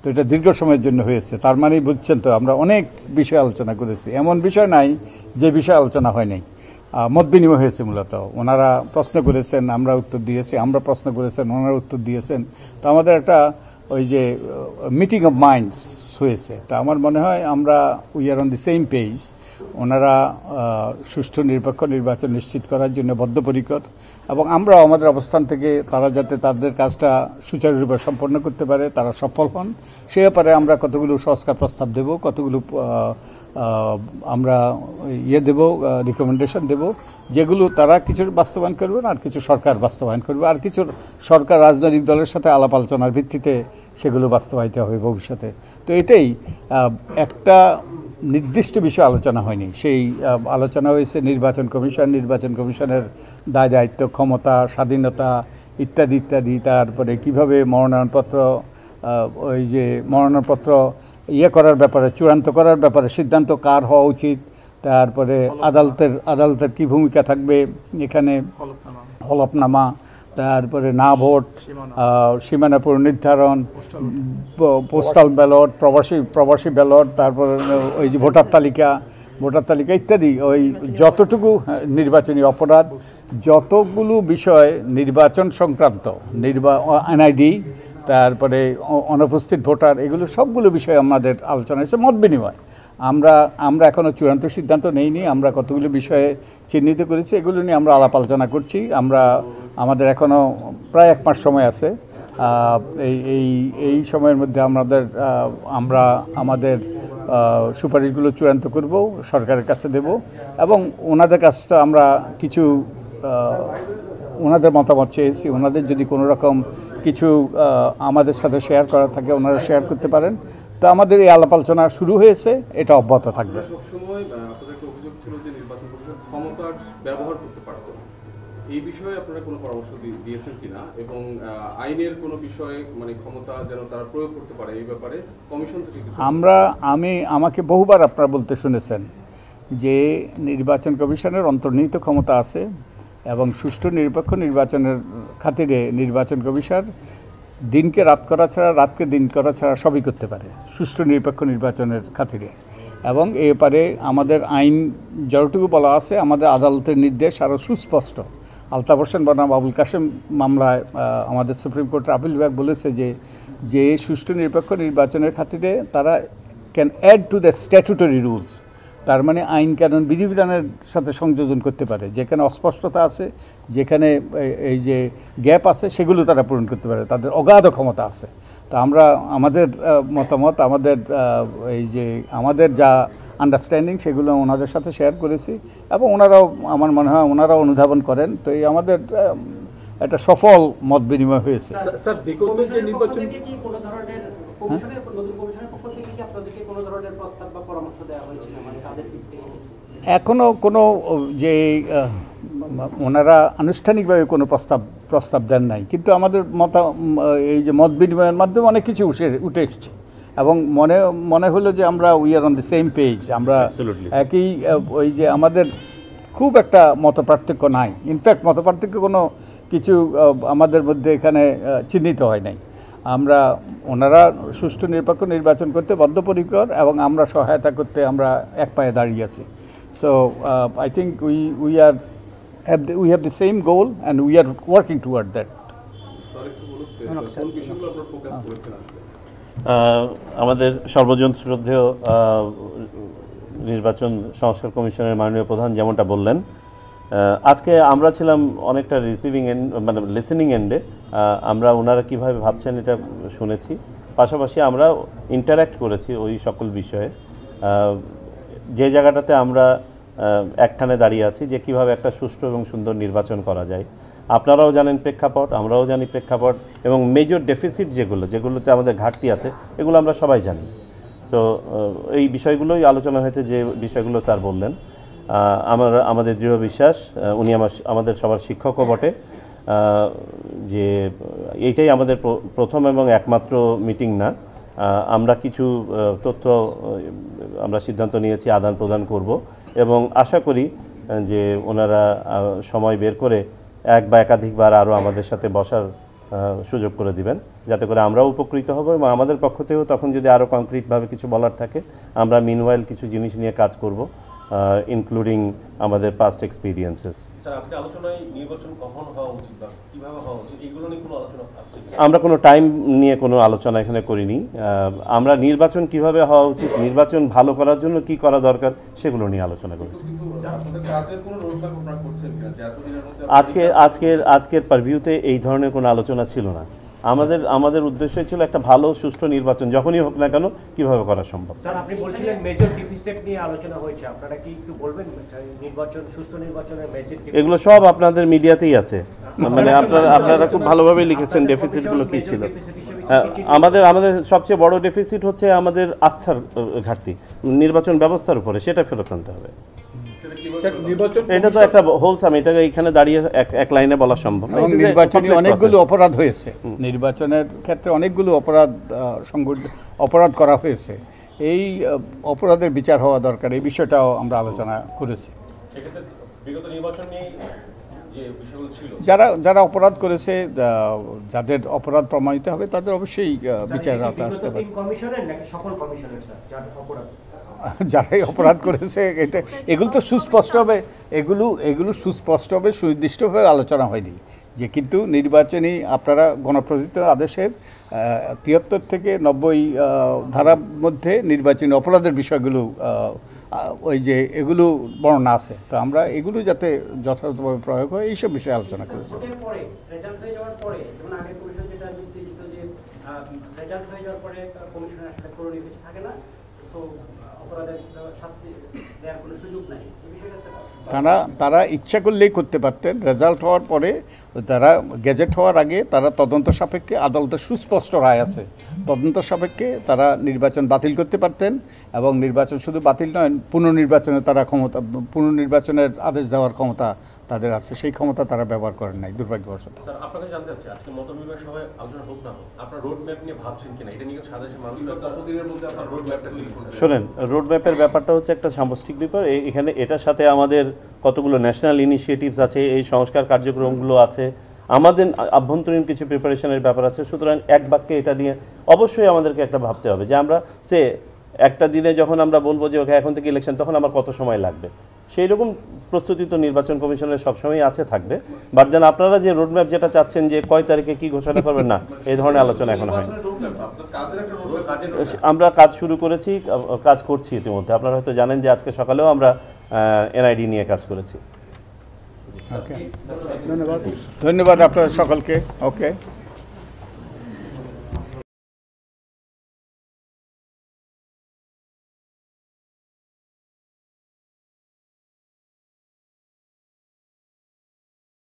তো এটা দীর্ঘ সময়ের জন্য হয়েছে। তার মানে বুঝছেন তো, আমরা অনেক বিষয় আলোচনা করেছি, এমন বিষয় নাই যে বিষয় আলোচনা হয় নাই। মত বিনিময় হয়েছে মূলত। ওনারা প্রশ্ন করেছেন, আমরা উত্তর দিয়েছি, আমরা প্রশ্ন করেছেন, ওনারা উত্তর দিয়েছেন। তো আমাদের একটা ওই যে মিটিং অফ মাইন্ডস হয়েছে। তা আমার মনে হয় আমরা we are on the same page. ওনারা সুষ্ঠু নিরপেক্ষ নির্বাচন নিশ্চিত করার জন্য বদ্ধপরিকর, এবং আমরাও আমাদের অবস্থান থেকে তারা যাতে তাদের কাজটা সুচারুরূপে সম্পন্ন করতে পারে, তারা সফল হন, সে ব্যাপারে আমরা কতগুলো সংস্কার প্রস্তাব দেব, কতগুলো আমরা দেব, রিকমেন্ডেশন দেব, যেগুলো তারা কিছু বাস্তবায়ন করবে আর কিছু সরকার বাস্তবায়ন করবে, আর কিছু সরকার রাজনৈতিক দলের সাথে আলাপ আলোচনার ভিত্তিতে সেগুলো বাস্তবায়িত হবে ভবিষ্যতে। তো এটাই একটা নির্দিষ্ট বিষয় আলোচনা হয়নি। সেই আলোচনা হয়েছে নির্বাচন কমিশনের দায় দায়িত্ব, ক্ষমতা, স্বাধীনতা ইত্যাদি ইত্যাদি। তারপরে কিভাবে মনোনয়নপত্র করার ব্যাপারে, চূড়ান্ত করার ব্যাপারে সিদ্ধান্ত কার হওয়া উচিত, তারপরে আদালতের কি ভূমিকা থাকবে এখানে, হলফনামা, তারপরে না ভোট, সীমানা পুনর্নির্ধারণ, পোস্টাল ব্যালট, প্রবাসী ব্যালট, তারপরে ওই যে ভোটার তালিকা ইত্যাদি, ওই যতটুকু নির্বাচনী অপরাধ, যতগুলো বিষয় নির্বাচন সংক্রান্ত, এনআইডি, তারপরে অনুপস্থিত ভোটার, এগুলো সবগুলো বিষয় আমাদের আলোচনা হয়েছে, মত বিনিময়। আমরা এখনও চূড়ান্ত সিদ্ধান্ত নেইনি। আমরা কতগুলো বিষয়ে চিহ্নিত করেছি, এগুলো নিয়ে আমরা আলাপ আলোচনা করছি। আমাদের এখনও প্রায় 1 মাস সময় আছে। এই সময়ের মধ্যে আমরা আমাদের সুপারিশগুলো চূড়ান্ত করব, সরকারের কাছে দেব, এবং ওনাদের কাছটা আমরা কিছু ওনাদের মতামত চেয়েছি। ওনাদের যদি কোনো রকম কিছু আমাদের সাথে শেয়ার করা থাকে, ওনারা শেয়ার করতে পারেন। তো আমাদের এই আলাপ আলোচনা শুরু হয়েছে, এটা অব্যাহত থাকবে। সবসময় আপনাদের একটা অভিযোগ ছিল যে নির্বাচন কমিশন ক্ষমতার ব্যবহার করতে পারত, এই বিষয়ে আপনারা কোনো পরামর্শ দিয়েছেন কিনা, এবং আইনের কোনো বিষয়ে মানে ক্ষমতা যেন তারা প্রয়োগ করতে পারে এই ব্যাপারে কমিশন থেকে আমাকে বহুবার আপনারা বলতে শুনেছেন যে নির্বাচন কমিশনের অন্তর্নিহিত ক্ষমতা আছে, এবং সুষ্ঠু নিরপেক্ষ নির্বাচনের খাতিরে নির্বাচন কমিশন দিনকে রাত করা ছাড়া, রাতকে দিন করা ছাড়া সবই করতে পারে সুষ্ঠু নিরপেক্ষ নির্বাচনের খাতিরে। এবং এ ব্যাপারে আমাদের আইন যতটুকু বলা আছে, আমাদের আদালতের নির্দেশ আরও সুস্পষ্ট। আলতাফ হোসেন বনাম আবুল কাশেম মামলায় আমাদের সুপ্রিম কোর্টের আপিল বিভাগ বলেছে যে সুষ্ঠু নিরপেক্ষ নির্বাচনের খাতিরে তারা can add to the statutory rules, তার মানে আইন কানুন বিধিবিধানের সাথে সংযোজন করতে পারে। যেখানে অস্পষ্টতা আছে, যেখানে এই যে গ্যাপ আছে, সেগুলো তারা পূরণ করতে পারে, তাদের অগাধ ক্ষমতা আছে। তা আমরা আমাদের মতামত, আমাদের যা আন্ডারস্ট্যান্ডিং, সেগুলো ওনাদের সাথে শেয়ার করেছি, এবং ওনারাও আমার মনে হয় ওনারাও অনুধাবন করেন। তো এই আমাদের একটা সফল মত বিনিময় হয়েছে। এখনও কোনো যে ওনারা আনুষ্ঠানিকভাবে কোনো প্রস্তাব দেন নাই, কিন্তু আমাদের এই যে মত বিনিময়ের মাধ্যমে অনেক কিছু উঠে এসছে, এবং মনে হলো যে আমরা we are on the same page. আমরা একই, ওই যে আমাদের খুব একটা মতপার্থক্য নাই। ইনফ্যাক্ট মতপার্থক্য কোনো কিছু আমাদের মধ্যে এখানে চিহ্নিত হয় নাই। ওনারা সুষ্ঠু নিরপেক্ষ নির্বাচন করতে বদ্ধপরিকর, এবং আমরা সহায়তা করতে আমরা এক পায়ে দাঁড়িয়ে আছি। So I think we have the same goal and we are working toward that. আমাদের সর্বজন শ্রদ্ধেয় নির্বাচন সংস্কার কমিশনের মাননীয় প্রধান যেমনটা বললেন, আজকে আমরা ছিলাম অনেকটা মানে লিসেনিং এন্ডে। আমরা ওনারা কীভাবে ভাবছেন এটা শুনেছি, পাশাপাশি আমরা ইন্টারঅ্যাক্ট করেছি ওই সকল বিষয়ে। যে জায়গাটাতে আমরা একখানে দাঁড়িয়ে আছি যে কিভাবে একটা সুষ্ঠু এবং সুন্দর নির্বাচন করা যায়। আপনারাও জানেন প্রেক্ষাপট, আমরাও জানি প্রেক্ষাপট, এবং মেজর ডেফিসিট যেগুলোতে আমাদের ঘাটতি আছে, এগুলো আমরা সবাই জানি। সো এই বিষয়গুলোই আলোচনা হয়েছে, যে বিষয়গুলো স্যার বললেন। আমাদের দৃঢ় বিশ্বাস, উনি আমাদের সবার শিক্ষকও বটে, যে এইটাই আমাদের প্রথম এবং একমাত্র মিটিং না। আমরা কিছু তথ্য আমরা সিদ্ধান্ত নিয়েছি আদান প্রদান করব, এবং আশা করি যে ওনারা সময় বের করে এক বা একাধিকবার আরও আমাদের সাথে বসার সুযোগ করে দিবেন, যাতে করে আমরাও উপকৃত হব এবং আমাদের পক্ষ থেকেও তখন যদি আরও কংক্রিটভাবে কিছু বলার থাকে আমরা মিনওয়াইল কিছু জিনিস নিয়ে কাজ করব, ইনক্লুডিং আমাদের পাস্ট এক্সপিরিয়েন্সেস। স্যার, আজকে আলোচনায় নির্বাচন কখন হওয়া উচিত বা কিভাবে হওয়া উচিত এগুলো নিয়ে কোনো আলোচনা আসছে? আমরা কোনো টাইম নিয়ে কোনো আলোচনা এখানে করিনি। আমরা নির্বাচন কিভাবে হওয়া উচিত, নির্বাচন ভালো করার জন্য কি করা দরকার সেগুলো নিয়ে আলোচনা করেছি। আপনাদের কাজের কোনো রোডম্যাপ আপনারা করছেন কিনা, যে এতদিনের মধ্যে আজকের পারভিউতে এই ধরনের কোনো আলোচনা ছিল না। আমাদের উদ্দেশ্য ছিল একটা ভালো সুষ্ঠু নির্বাচন যখনই হোক না কেন কিভাবে করা সম্ভব। স্যার, আপনি বলছিলেন মেজর ডেফিসিট নিয়ে আলোচনা হয়েছে, আপনারা কি একটু বলবেন নির্বাচন সুষ্ঠু নির্বাচনের মেজর এগুলো সব আপনাদের মিডিয়াতেই আছে, মানে আপনারা খুব ভালোভাবে লিখেছেন ডেফিসিটগুলো কি ছিল। আমাদের সবচেয়ে বড় ডেফিসিট হচ্ছে আমাদের আস্থার ঘাটতি নির্বাচন ব্যবস্থার উপরে, সেটা ফেরত আনতে হবে। এটা তো একটা হোলসাম, এটা এখানে দাঁড়িয়ে এক লাইনে বলা সম্ভব না। এবং নির্বাচনী অনেকগুলো অপরাধ হয়েছে, নির্বাচনের ক্ষেত্রে অনেকগুলো অপরাধ করা হয়েছে। এই অপরাধের বিচার হওয়া দরকার, এই বিষয়টাও আমরা আলোচনা করেছি। সেক্ষেত্রে বিগত নির্বাচন নিয়ে যে বিষয়গুলো ছিল, যারা অপরাধ করেছে, যাদের অপরাধ প্রমাণিত হবে তাদের অবশ্যই বিচারের আওতায় আসতে পারে। কমিশনের নাকি সকল কমিশনের স্যার যারা অপরাধ যারাই অপরাধ করেছে এগুলো তো সুস্পষ্টভাবে সুস্পষ্টভাবে সুনির্দিষ্টভাবে আলোচনা হয়নি, যে কিন্তু নির্বাচনী আপনারা গণপ্রজাতন্ত্র আদেশের ৭৩ থেকে ৯০ ধারার মধ্যে নির্বাচনী অপরাধের বিষয়গুলো ওই যে এগুলো বর্ণনা আছে, তো আমরা এগুলো যাতে যথাযথভাবে প্রয়োগ হয় এইসব বিষয়ে আলোচনা করেছি। পরে রেজাল্ট হয়ে যাওয়ার পরে, যেমন আগের কমিশন যেটা যুক্তি দিত যে রেজাল্ট হয়ে যাওয়ার পরে কমিশনের আসলে করণীয় কিছু থাকে না, সো অপরাধের শাস্তি দেওয়ার কোনো সুযোগ নাই, এই বিষয়টা তারা ইচ্ছা করলেই করতে পারতেন। রেজাল্ট হওয়ার পরে তারা গেজেট হওয়ার আগে তারা তদন্ত সাপেক্ষে, আদালতের সুস্পষ্ট রায় আছে, তদন্ত সাপেক্ষে তারা নির্বাচন বাতিল করতে পারতেন এবং নির্বাচন শুধু বাতিল নয়, পুনর্নির্বাচনের আদেশ দেওয়ার ক্ষমতা তাদের আছে, সেই ক্ষমতা তারা ব্যবহার করেন নাই দুর্ভাগ্যবশত। স্যার, আপনাকে জানতে চাচ্ছি আজকে মতবিনিময় সভায় আলোচনা হোক না হোক, আপনার রোড ম্যাপ নিয়ে ভাবছেন কিনা, এটা নিয়ে সাধারণ মানুষ কতদিনের মধ্যে আপনার রোড ম্যাপটা তৈরি করবেন? শোনেন, রোড ম্যাপের ব্যাপারটা হচ্ছে একটা সামষ্টিক ব্যাপার। এখানে এটার সাথে আমাদের কতগুলো ন্যাশনাল ইনিশিয়েটিভস আছে, এই সংস্কার কার্যক্রমগুলো আছে, আমাদের আভ্যন্তরীণ কিছু প্রিপারেশনের ব্যাপার আছে। সুতরাং এক বাক্যে এটা নিয়ে অবশ্যই আমাদেরকে একটা ভাবতে হবে যে আমরা একটা দিনে যখন আমরা বলবো যে ওকে এখন থেকে ইলেকশন, তখন আমার কত সময় লাগবে, সেই রকম প্রস্তুতি তো নির্বাচন কমিশনের সবসময় আছে, থাকবে। বাট যেন আপনারা যে রোডম্যাপ যেটা চাচ্ছেন যে কয় তারিখে কি ঘোষণা করবেন, না এই ধরনের আলোচনা এখন হয়নি। আমরা কাজ শুরু করেছি, কাজ করছি ইতিমধ্যে। আপনারা হয়তো জানেন যে আজকে সকালেও আমরা এনআইডি নিয়ে কাজ করেছি। ধন্যবাদ আপনাদের সকলকে। ওকে।